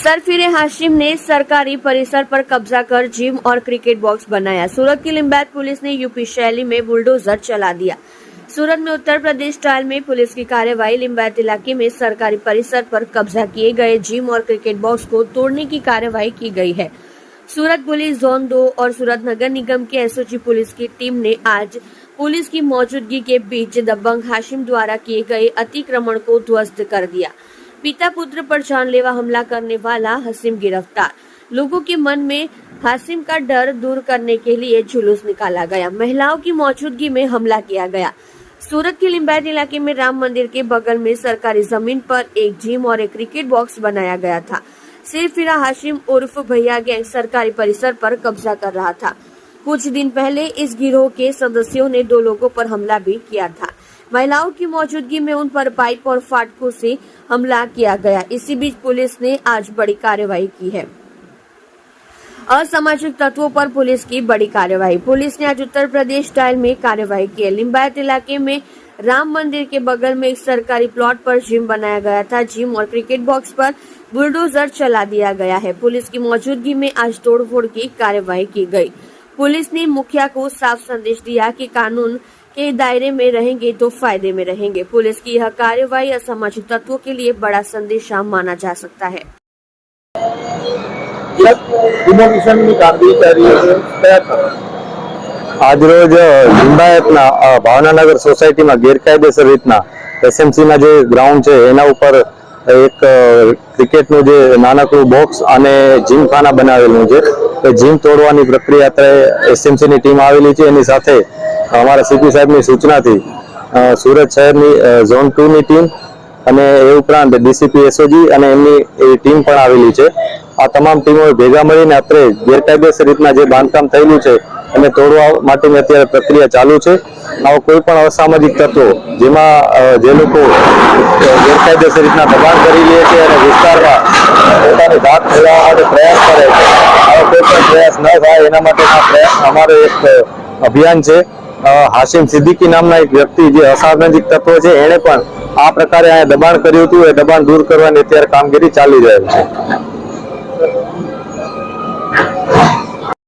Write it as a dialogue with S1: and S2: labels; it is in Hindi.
S1: सरफिरे हाशिम ने सरकारी परिसर पर कब्जा कर जिम और क्रिकेट बॉक्स बनाया। सूरत की लिंबायत पुलिस ने यूपी शैली में बुलडोजर चला दिया। सूरत में उत्तर प्रदेश स्टाइल में पुलिस की कार्यवाही। लिंबायत इलाके में सरकारी परिसर पर कब्जा किए गए जिम और क्रिकेट बॉक्स को तोड़ने की कार्यवाही की गई है। सूरत पुलिस जोन 2 और सूरत नगर निगम के एसओजी पुलिस की टीम ने आज पुलिस की मौजूदगी के बीच दबंग हाशिम द्वारा किए गए अतिक्रमण को ध्वस्त कर दिया। पिता पुत्र पर जानलेवा हमला करने वाला हाशिम गिरफ्तार। लोगों के मन में हाशिम का डर दूर करने के लिए जुलूस निकाला गया। महिलाओं की मौजूदगी में हमला किया गया। सूरत के लिंबायत इलाके में राम मंदिर के बगल में सरकारी जमीन पर एक जिम और एक क्रिकेट बॉक्स बनाया गया था। सरफिरा हाशिम उर्फ भैया गैंग सरकारी परिसर पर कब्जा कर रहा था। कुछ दिन पहले इस गिरोह के सदस्यों ने 2 लोगों पर हमला भी किया था। महिलाओं की मौजूदगी में उन पर पाइप और फाटकों से हमला किया गया। इसी बीच पुलिस ने आज बड़ी कार्रवाई की है। असामाजिक तत्वों पर पुलिस की बड़ी कार्रवाई। पुलिस ने आज उत्तर प्रदेश स्टाइल में कार्रवाई की है। लिंबायत इलाके में राम मंदिर के बगल में एक सरकारी प्लॉट पर जिम बनाया गया था। जिम और क्रिकेट बॉक्स पर बुलडोजर चला दिया गया है। पुलिस की मौजूदगी में आज तोड़फोड़ की कार्रवाई की गई। पुलिस ने मुखिया को साफ संदेश दिया कि कानून के दायरे में रहेंगे तो फायदे में रहेंगे। पुलिस की यह कार्रवाई असामाजिक तत्वों के लिए बड़ा संदेशा माना जा सकता है।
S2: आज रोज लिंबायतना भावनानगर सोसायटी में गैरकायदेसर रीतना एसएमसी ना जो ग्राउंड है एना ऊपर एक क्रिकेट नु जे नानकड़ू बॉक्स અને જીમ ખાના બનાવેલું છે એ જીમ તોડવાની પ્રક્રિયા અત્યારે એસએમસી ની ટીમ આવેલી છે। એની સાથે અમારા સીપી સાહેબની સૂચનાથી સુરત શહેરની ઝોન 2 ની ટીમ અને એ ઉપરાંત ડીસીપી એસઓજી અને એમની ટીમ પણ આવેલી છે। આ તમામ ટીમો ભેગા મળીને અત્યારે ગેરકાયદેસર રીતના જે બાંધકામ થયેલું છે એને તોડવા માટેની અત્યારે પ્રક્રિયા ચાલુ છે। આવા કોઈ પણ અસામાજિક તત્વો જેમાં જે લોકો ગેરકાયદેસર રીતના દબાણ કરી લે છે અને વિસ્તારમાં પોતાની ધાક ફેલાવવા માટે પ્રયાસ કરે છે, આવા કોઈ પણ પ્રયાસ ન થાય એના માટેના પ્રયાસ અમારો એક અભિયાન છે। હાશિમ સિદ્દીકી નામના એક વ્યક્તિ જે અસામાજિક તત્વો છે એણે પણ આ પ્રકારે દબાણ કર્યું હતું। એ દબાણ દૂર કરવાની અત્યારે કામગીરી ચાલી રહી છે।